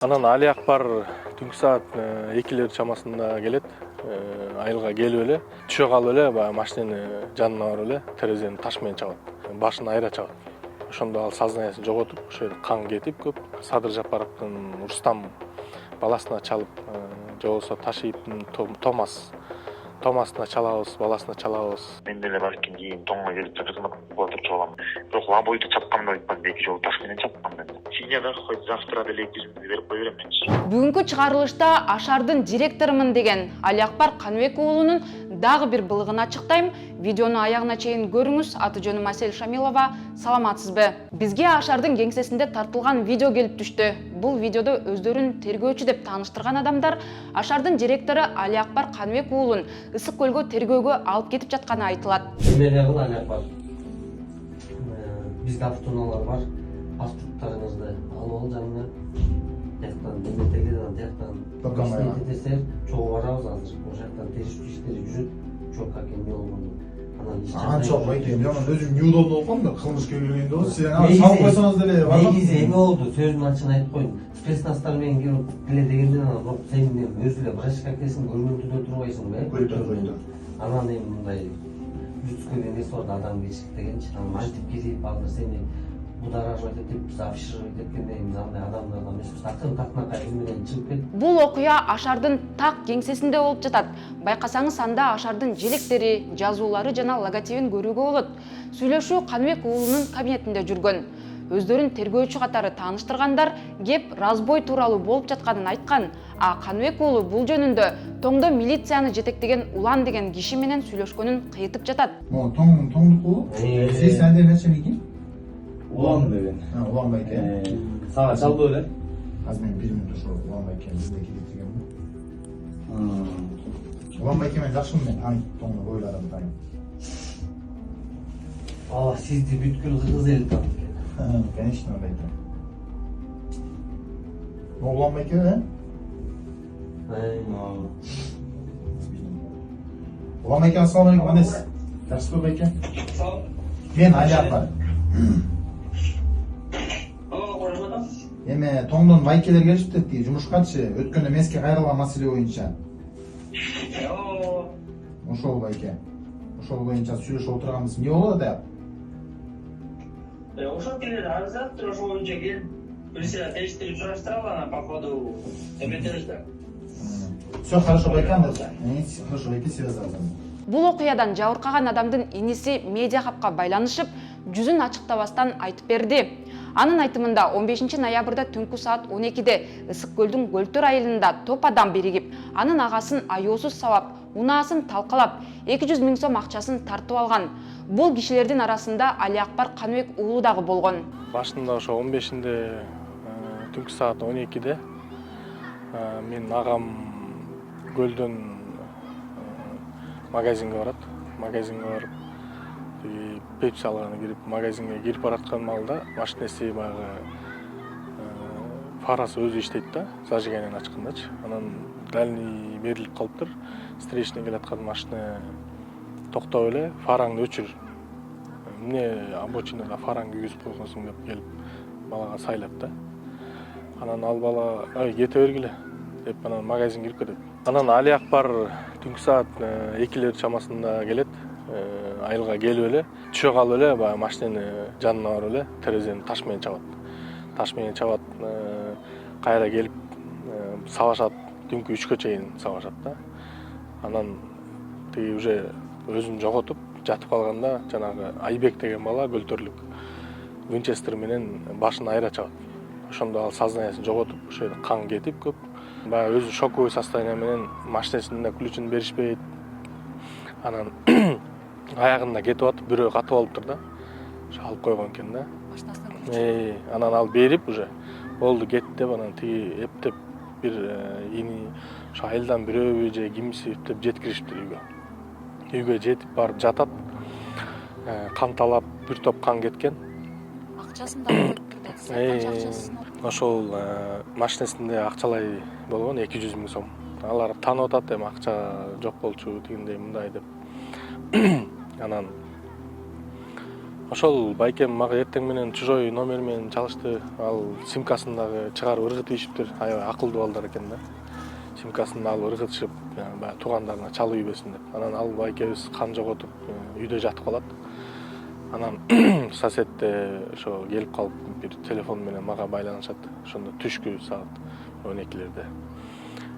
Анан Али Акбар түнкү саат 2 чамасында келет. Айылга келип эле, түшө калып эле, баягы машинанын жанына барып эле терезени таш менен чабат. Башын айра чабат. Ошондо ал сознаниясын жоготуп, ошо жерде кан кетип көп. Садыр Жапаровдун Рустам баласына чалып, же болбосо Ташиевдин Томасына чалабыз, баласына чалабыз. Мен деле балким кийин тоңго келип кызмат кылып отуруп чалам. Бирок лабойду чапканда айтпадым, 2 жолу таш менен чапкам мен. Синьяда хоть завтра деле 200 миң берип кой берем мен. Бүгүнкү чыгарылышта Ашардын директорумун деген Али Акбар Каныбек уулунун дагы бир былыгын ачыктайм. Видеону аягына чейин көрүңүз. Аты жөнүм Асель Шамилова. Саламатсызбы? Бизге Ашардын кеңсесинде тартылган видео келип түштү. Бул видеодо өздөрүн тергөөчү деп тааныштырган адамдар Ашардын директору Али Акбар Каныбек уулун Ысык көлгө тергөөгө алып кетип жатканы айтылат. Эмелер кыл Али Акбар. Бизде автоунаалар бар. Паспорттарыңызды алып ал жанына. Жактан деметегеден жактан тетесер чогуу барабыз азыр. Ошол жактан териштүү иштери жүрөт. Чок акен не болгону. Анча байкем, жаман өзүм неудобно болгон да кылмышка келгенде болсо сен салып койсоңуз деле бар. Негизи эме болду, сөзүн ачык айтып коеюн. Спецназдар менен келип деле дегенден анан сен өзү эле врачка акесиң көргөндүдө турбайсыңбы? Көрдүм. Анан эми мындай людской нерсе бар, адам кечик дегенчи. Анан мантип кирип алды сени будораживать этип, зафишировать эткенде эми андай адамдардан эмес, акын тактынакай менен чыгып кет. Бул окуя Ашардын так кеңсесинде болуп жатат. Байкасаңыз анда Ашардын желектери, жазуулары жана логотипин көрүүгө болот. Сүйлөшүү Каныбек уулунун кабинетинде жүргөн. Өздөрүн тергөөчү катары тааныштыргандар кеп разбой тууралуу болуп жатканын айткан. А Каныбек уулу бул жөнүндө тоңдо милицияны жетектеген Улан деген киши менен сүйлөшкөнүн кыйытып жатат. Могу тоңдук. Сиз андай нерсе мекен? Улан деген. Улан байке. Сага чалды эле. Азыр мен 1 мүнөт ошо Улан байке бизде келетиргенмин. Улан байке мен жакшымын мен, тааныйм, тоңдо бойларын тааныйм. Сизди бүткүл кыргыз эли таанып. Конечно, байке. Улан байке, Улан байке, ассалам алейкум, Анес. Жакшысызбы байке? Мен Али Акбар. Эме тоңдон байкелер келишиптир дейт, жумушкачы. Өткөндө эмеске кайрылган маселе боюнча. Ошол байке. Ошол боюнча сүйлөшүп отурганбыз. Эмне болот ада? Ошол келет арызат, ошол боюнча келип, бирсе териштирип сураштыралы, анан по ходу эметебиз да. Всё хорошо байке, анда. Хорошо байке, связываться. Бул окуядан жабыркаган адамдын иниси медиа хабка байланышып, жүзүн ачыктабастан айтып берди. Анын айтымында 15 ноябрда түнкү саат 12-де Ысык көлдүн Көлтөр айылында топ адам биригип, анын агасын аяосуз сабап, унаасын талкалап, 200 миң сом акчасын тартып алган. Бул кишилердин арасында Али Акбар Каныбек уулу дагы болгон. Башында ошо 15-inde түнкү саат 12-де мен агам көлдөн магазинге барат. Магазинге барып, пепси алганы кирип, магазинге кирип бараткан маалда машинеси баягы фарасы өзү иштейт да, зажиганиени ачкандачы. Анан дальний берилип калыптыр. Встречный келаткан машина токтоп эле, фараңды өчүр. Эмне обочинада фараңды күйгүзүп койгонсуң деп келип балага сайлап да. Анан ал бала кете бергиле деп анан магазинге кирип кетет. Анан Али Акбар түнкү саат 2 чамасында келет. Айылга келип эле, түшө калып эле, баягы машинанын жанына барып эле терезени таш менен чабат. Таш менен чабат, кайра келип сабашат, түнкү 3-кө чейин сабашат да. Анан тиги уже өзүн жоготуп жатып калганда жанагы Айбек деген бала көлтөрлүк Винчестер менен башын айра чабат. Ошондо ал сознаниясын жоготуп, ошо жерде кан кетип көп. Баягы өзү шоковый состояние менен машинасынын да ключун беришпейт. Анан аягында кетип атып, бирөө катып алыптыр да. Ошо алып койгон экен да. Анан ал берип уже болду кет деп анан тиги эптеп бир ини ошо айылдан бирөөбү же кимиси эптеп жеткиришиптир үйгө. Үйгө жетип барып жатат. Кан талап, бир топ кан кеткен. Акчасын да коюп берди. Ошол машинесинде акчалай болгон 200 миң сом. Алар таанып атат, эми акча жок болчу, тигиндей мындай деп. Анан Ошол байкем мага эртең менен чужой номер менен чалышты. Ал симкасын дагы чыгарып ыргытып ийишиптир. Аябай акылдуу балдар экен да. Симкасын алып ыргытышып, баягы туугандарына чалып ийбесин деп. Анан ал байкебиз кан жоготуп, үйдө жатып калат. Анан соседте ошо келип калып бир телефон менен мага байланышат. Ошондо түшкү саат 12-лерде.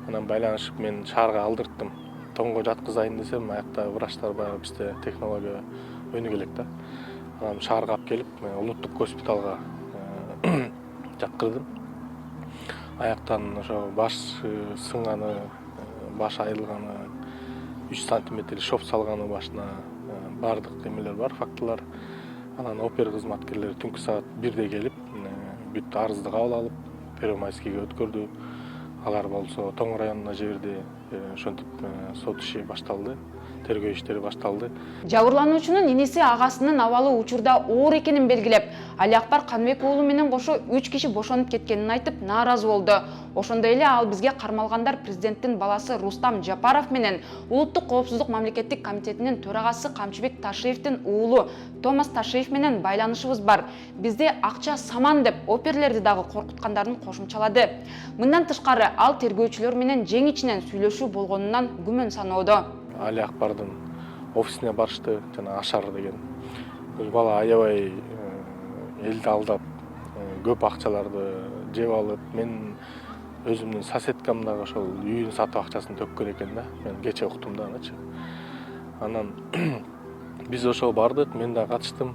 Анан байланышып мен шаарга алдырттым. Тоңго жаткызайын десем, аякта врачтар баягы бизде технология өнүгө элек да. Анан шаарга алып келип, улуттук госпиталга жаткырдым. Аяктан ошо баш сынганы, баш айрылганы, 3 сантиметр шов салганы башына бардык эмелер бар, фактылар. Анан опер кызматкерлери түнкү саат 1-де келип, бүт арызды кабыл алып, Первомайскийге өткөрдү. Алар болсо Тоң районуна жиберди. Ошентип сот иши башталды. Тергөө иштери башталды. Жабырлануучунун иниси агасынын абалы учурда оор экенин белгилеп, Алиакбар Каныбек уулу менен кошо 3 киши бошонуп кеткенин айтып, нааразы болду. Ошондой эле ал бизге кармалгандар президенттин баласы Рустам Жапаров менен Улуттук коопсуздук мамлекеттик комитетинин төрагасы Камчыбек Ташиевдин уулу Томас Ташиев менен байланышыбыз бар. Бизде акча саман деп оперлерди дагы коркуткандарын кошумчалады. Мындан тышкары ал тергөөчүлөр менен жең ичинен сүйлөшүү болгонунан күмөн саноодо. Алиакбардын офисине барышты, жана Ашар деген. Бул бала аябай элди алдап, көп акчаларды жеп алып, мен өзүмдүн соседкам дагы ошол үйүн сатып акчасын төккөн экен да. Мен кече уктум да анычы. Анан биз ошол бардык, мен да катыштым.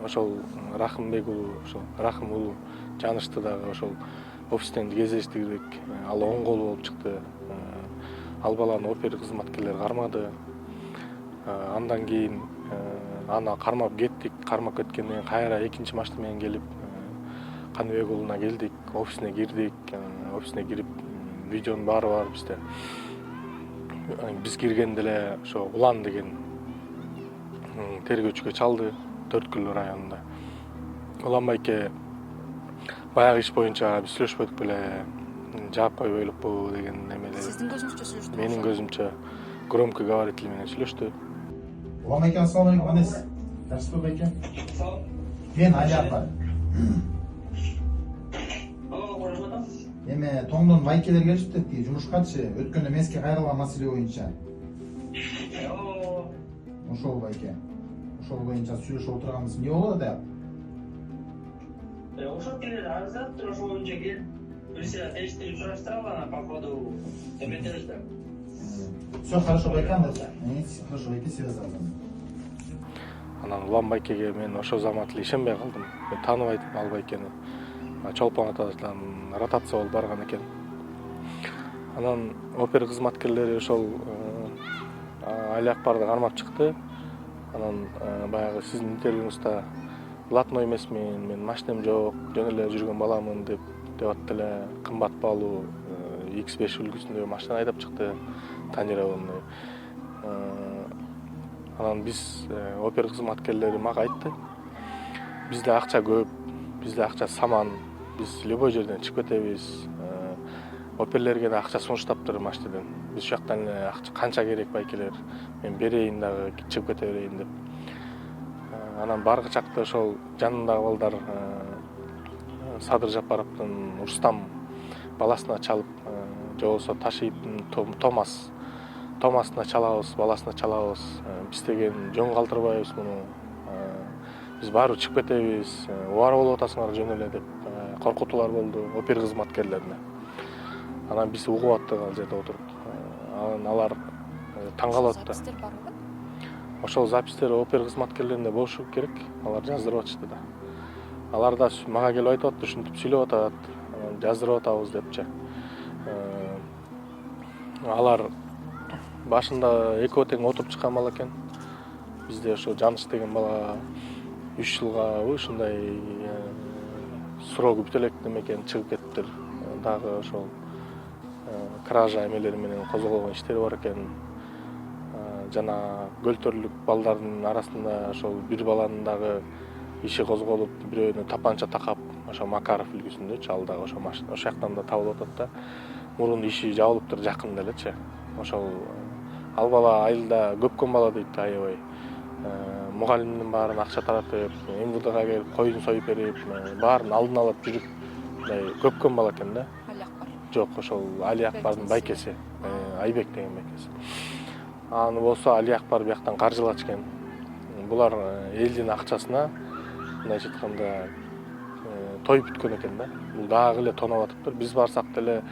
Ошол Рахымбек уулу, ошол Рахым уулу жанышты дагы ошол офистен кезештирдик. Ал оң колу болуп чыкты. Ал баланы опер кызматкерлери кармады. Андан кийин аны кармап кеттик. Кармап кеткенден кийин кайра экинчи машина менен келип Каныбек уулуна келдик, офисине кирдик. Офисине кирип, видеонун баары бар бизде. Биз киргенде эле ошо Улан деген тергөөчүгө чалды, Төрткүл районунда. Улан байке баягы иш боюнча биз сүйлөшпөдүк беле, жаап койбой элеппу деген эмелер. Сиздин көзүңүзчө сүйлөштү? Менин көзүмчө громкоговоритель менен сүйлөштү. Улан байке, ассалам алейкум, Анес. Жақсы байке. Мен Алиакбар. Эме тоңдон байкелер келишиптир, жумушкачы, өткөндө менске кайрылган маселе боюнча. Ошол байке. Ошол боюнча сүйлөшүп отурганбыз. Эмне болот атап? Ошол келер арызат, ошол боюнча кел. Бирсе тештирип сураштыралы, ана по ходу эметелиштер. Всё хорошо, байке, анда. Хорошо, байке, связаться. Анан Улан байкеге мен ошол замат эле ишенбей калдым. Мен тааныбайт ал байкени. Чолпон атадан ротация болуп барган экен. Анан опер кызматкерлери ошол Алиакбарды кармап чыкты. Анан баягы сиздин интервьюңузда блатной эмесмин, мен машинем жок, жөн эле жүргөн баламын деп атты эле, кымбат баалуу X5 үлгүсүндөгү машина айдап чыкты, тонированный. Анан биз опер кызматкерлери мага айтты. Бизде акча көп, бизде акча саман, биз любой жерден чыгып кетебиз. Оперлерге да акча сунуштаптыр машинадан. Биз ушул жактан эле канча керек байкелер, мен берейин дагы, чыгып кете берейин деп. Анан баргы чакта ошол жанындагы балдар Садыр Жапаровдун Рустам баласына чалып, же болбосо Ташиевдин Томасына чалабыз, баласына чалабыз. Биз деген жөн калтырбайбыз муну. Биз баары чыгып кетебиз, убара болуп атасыңар жөн эле деп коркутуулар болду опер кызматкерлерине. Анан биз угуп аттык ал жерде отуруп. Анан алар таң калып атты. Запистер барбы? Ошол запистер опер кызматкерлеринде болушу керек. Алар жаздырып атышты да. Алар да мага келип айтып атты, ушинтип сүйлөп атат. Жаздырып атабыз депчи. Алар башында экөө тең отуруп чыккан бала экен. Бизде ошо Жаныш деген бала 3 жылга ушундай срогу бүтө элек неме экен, чыгып кетиптир. Дагы ошол кража эмелери менен козголгон иштери бар экен. Жана көлтөрлүк балдардын арасында ошол бир баланын дагы иши козголуп, бирөөнө тапанча такап, ошо Макаров үлгүсүндө ал дагы ошо машина, ошол жактан да табылып атат да. Мурун иши жабылыптыр жакында элечи. Ошол ал бала айылда көпкөн бала дейт, аябай. мугалимдин баарын акча таратып, МВДга келип койун союп берип, баарын алдын алып жүрүп, мындай көпкөн бала экен да. Алиакбар. Жок, ошол Алиакбардын байкеси, Айбек деген байкеси. Аны болсо Алиакбар бияктан каржылач экен. Булар элдин акчасына мындайча айтканда той бүткөн экен да. Бул дагы эле тоноп атыптыр. Биз барсак деле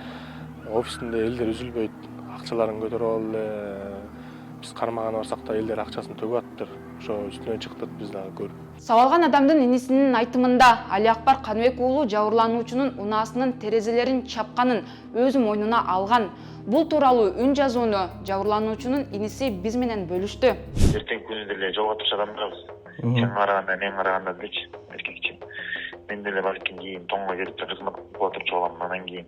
офисинде элдер үзүлбөйт, акчаларын көтөрүп алып эле биз кармаганы барсак да элдер акчасын төгүп атыптыр. Ошо үстүнөн чыктык биз дагы көрүп. Сабалган адамдын инисинин айтымында Алиакбар Каныбек уулу жабырлануучунун унаасынын терезелерин чапканын өзү мойнуна алган. Бул тууралуу үн жазууну жабырлануучунун иниси биз менен бөлүштү. Эртең күнү деле жолго турчу адамдарбыз. Сен караганда, мен караганда делечи, эркекчи. Мен деле балким кийин тоңго келип кызмат кылып отурчу болом. Анан кийин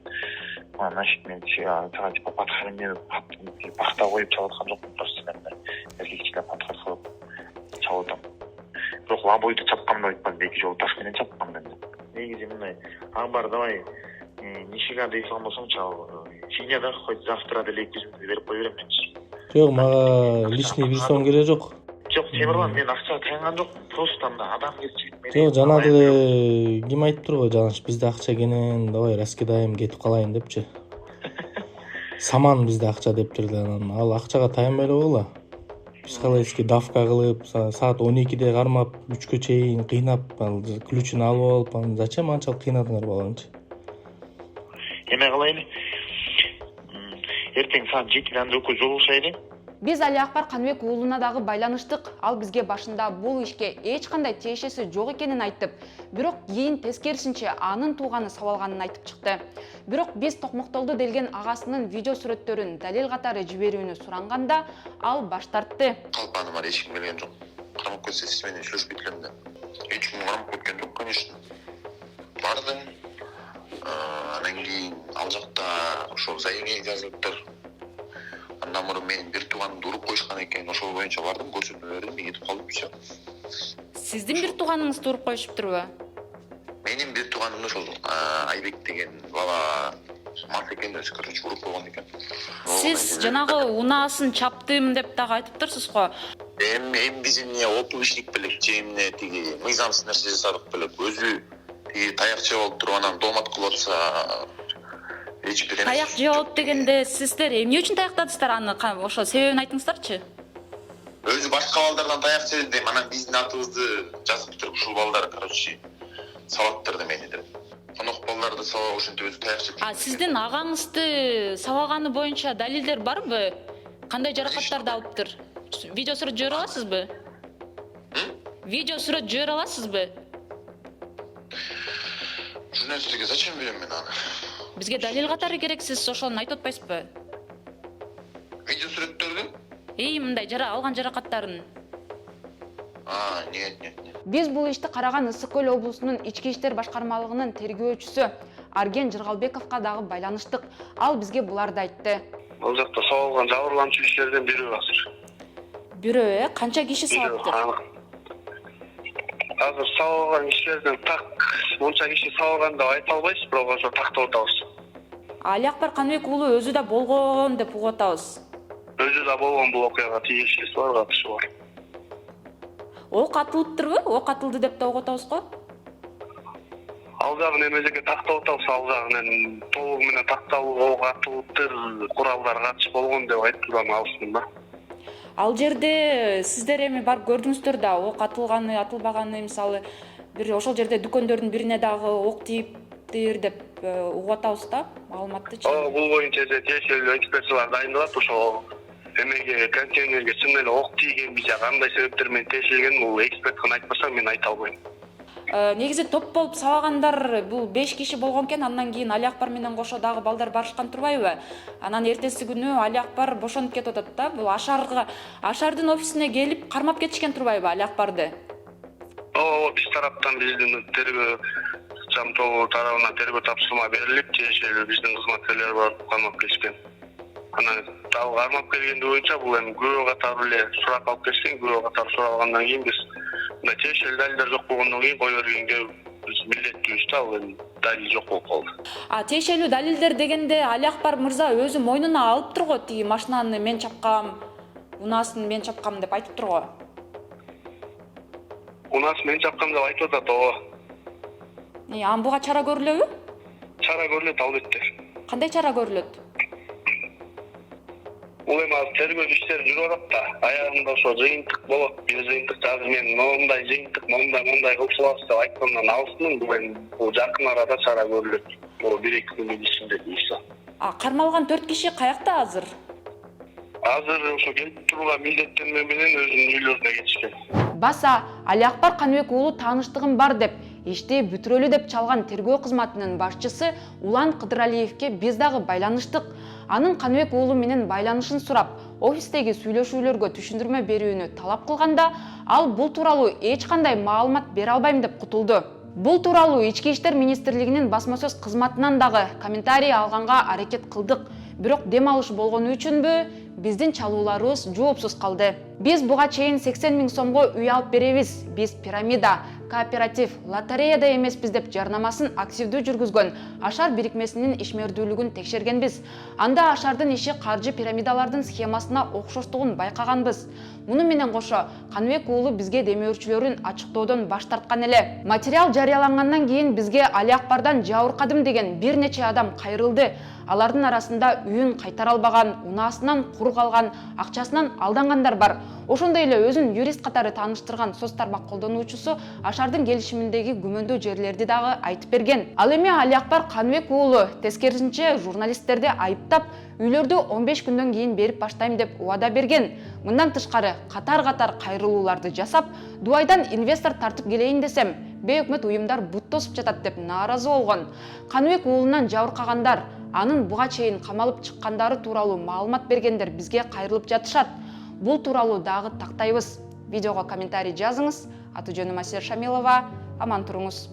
Нашик мен тага типа патхалымды бакта коюп чалып аткан жокмун просто мен эркекчилер патхал кылып чалып атам. Бирок лабойду чапкам деп айтпадым, эки жолу таш менен чапкам мен. Негизи мындай, бар давай нишига дейсан болсоңчу ал Синияда хоть завтра деле 200 миң берип кое берем менчи. Жок, мага лишний 1 сом кереги жок. Жок, Темирлан, мен акча таянган жокмун, просто анда адамгерчилик менен. Жок, жана деле ким айтыптыр го, жалач бизде акча экенин, давай раскидаем, кетип калайын депчи. Саман бизде акча дептир да, анан ал акчага таянбай эле койгула. Биз калайбызки давка кылып, саат 12-де кармап, 3-кө чейин кыйнап, ал ключун алып алып, анан зачем анчалык кыйнадыңар баланчы? Эме кылайлы. Эртең саат 7-де анда экөө жолугушайлы. Биз Алиакбар Каныбек уулуна дагы байланыштык. Ал бизге башында бул ишке эч кандай тиешеси жок экенин айтып, бирок кийин тескерисинче анын тууганы сабалганын айтып чыкты. Бирок биз токмоктолду делген агасынын видео сүрөттөрүн далил катары жиберүүнү суранганда, ал баш тартты. Калпаны бар, эч ким келген жок. Кармап кетсе сиз менен сүйлөшүп кеткем да. Эч ким кармап кеткен жок, конечно. Бардым. Анан кийин ал жакта ошол заявление жазылыптыр. Андан мурун менин бир тууганымды уруп коюшкан экен, ошол боюнча бардым, көрсөтмө бердим, кетип калдымчы. Сиздин бир тууганыңызды уруп коюшуптурбу? Менин бир тууганым ошол Айбек деген бала мас экен, короче, уруп койгон экен. Сиз жанагы унаасын чаптым деп дагы айтыптырсыз го. Эми биз эмне опубличник белек, же эмне тиги мыйзамсыз нерсе жасадык белек, өзү тиги таяк жеп алып туруп анан доомат кылып атса эч бир Таяк жеп алып дегенде сиздер эмне үчүн таяктадыңыздар аны? Ошо себебин айтыңыздарчы. Өзү башка балдардан таяк жеди деп, анан биздин атыбызды жазып туруп ушул балдар, короче, сабаттырды мени деп. Конок балдарды сабап ошентип өзү таяк жеп. Сиздин агаңызды сабаганы боюнча далилдер барбы? Кандай жаракаттарды алыптыр? Видео сүрөт жибере аласызбы? Видео сүрөт жибере аласызбы? Журналисттерге зачем берем мен аны? Бизге далил катары керек, сиз ошону айтып атпайсызбы? Видео сүрөттөрдү? Мындай алган жаракаттарын. Нет. Биз бул ишти караган Ысык Көл облусунун ички иштер башкармалыгынын тергөөчүсү Арген Жыргалбековго дагы байланыштык. Ал бизге буларды айтты. Бул жакта сабалган жабырлануучу кишилерден бирөө азыр. Бирөө, канча киши сабаптыр? Азыр сабалган кишилерден так монча киши сабалган деп айта албайбыз, бирок ошо тактап атабыз. Алиакбар Каныбек уулу өзү да болгон деп угуп атабыз. Өзү да болгон бул окуяга тийиштүүсү бар, катышы бар. Ок атылыптырбы? Ок атылды деп да угуп атабыз го. Ал жагын эмелерге тактап атабыз, ал жагын толугу менен такталып ок атылыптыр, куралдар катыш болгон деп айтылган алсын да. Ал жерде сиздер эми барып көрдүңүздөр да, ок атылганы, атылбаганы, мисалы, бир ошол жерде дүкөндөрдүн бирине дагы ок тийиптир деп угуп атабыз да, маалыматтычы. Бул боюнча тиешелүү экспертизалар дайындалат, ошол эмеге контейнерге чын эле ок тийгенби же кандай себептер менен тиешелген, бул эксперт гана айтпаса мен айта албайм. Негизи топ болуп сабагандар бул 5 киши болгон экен, андан кийин Алиакбар менен кошо дагы балдар барышкан турбайбы? Анан эртеси күнү Алиакбар бошонуп кетип атат да, бул Ашардын офисине келип кармап кетишкен турбайбы Алиакбарды? Биз тараптан биздин тергөө жамтоо тарабынан тергөө тапшырма берилип, тиешелүү биздин кызматкерлер барып кармап кетишкен. Анан дагы кармап келгенди боюнча бул эми күбө катары эле сурак алып кетишкен, күбө катары суралгандан кийин биз мындай тиешелүү далилдер жок болгондон кийин кое бергенге биз милдеттүүбүз да, ал эми далил жок болуп калды. Тиешелүү далилдер дегенде Алиакбар мырза өзү мойнуна алыптыр го, тиги машинаны мен чапкам, унаасын мен чапкам деп айтыптыр го. унаас мен чапкан деп айтып атат ооба. Аны буга чара көрүлөбү? Чара көрүлөт албетте. Кандай чара көрүлөт? Бул эми азыр тергөө иштери жүрүп атат да. Аягында ошо жыйынтык болот. Бир жыйынтык азыр мен мондай жыйынтык, мондай кылсабыз деп айткандан алыстымын. Бул эми жакын арада чара көрүлөт. Бул 1-2 күндүн ичинде буюрса. Кармалган 4 киши каякта азыр? Азыр ошо келип турууга милдеттенме менен өзүнүн үйлөрүнө кетишкен. Баса Алиакбар Каныбек уулу тааныштыгым бар деп, ишти бүтүрөлү деп чалган тергөө кызматынын башчысы Улан Кыдыралиевке биз дагы байланыштык. Анын Каныбек уулу менен байланышын сурап, офистеги сүйлөшүүлөргө түшүндүрмө берүүнү талап кылганда, ал бул тууралуу эч кандай маалымат бере албайм деп кутулду. Бул тууралуу Ички иштер министрлигинин басма сөз кызматынан дагы комментарий алганга аракет кылдык. Бирок дем алыш болгону үчүнбү, биздин чалууларыбыз жоопсуз калды. Биз буга чейин 80 000 сомго үй алып беребиз. Биз пирамида, кооператив, лотереяда эмеспиз деп жарнамасын активдүү жүргүзгөн Ашар бирикмесинин ишмердүүлүгүн текшергенбиз. Анда Ашардын иши каржы пирамидалардын схемасына окшоштугун байкаганбыз. Муну менен кошо Каныбек уулу бизге демөөрчүлөрүн ачыктоодон баш тарткан эле. Материал жарыялангандан кийин бизге Алиакбардан жабыркадым деген бир нече адам кайрылды. Алардын арасында үйүн кайтара албаган, унаасынан кур калган, акчасынан алдангандар бар. Ошондой эле өзүн юрист катары тааныштырган соц тармак колдонуучусу Ашардын келишиминдеги күмөндүү жерлерди дагы айтып берген. Ал эми Алиакбар Каныбек уулу тескерисинче журналисттерди айыптап, үйлөрдү 15 күндөн кийин берип баштайм деп убада берген. Мындан тышкары катар-катар кайрылууларды жасап, Дубайдан инвестор тартып келейин десем, бейөкмөт уюмдар бут тосуп жатат деп нааразы болгон. Каныбек уулунан жабыркагандар, анын буга чейин камалып чыккандары тууралуу маалымат бергендер бизге кайрылып жатышат. Бул тууралуу дагы тактайбыз. Видеого комментарий жазыңыз. Аты жөнүм Асель Шамилова. Аман туруңуз.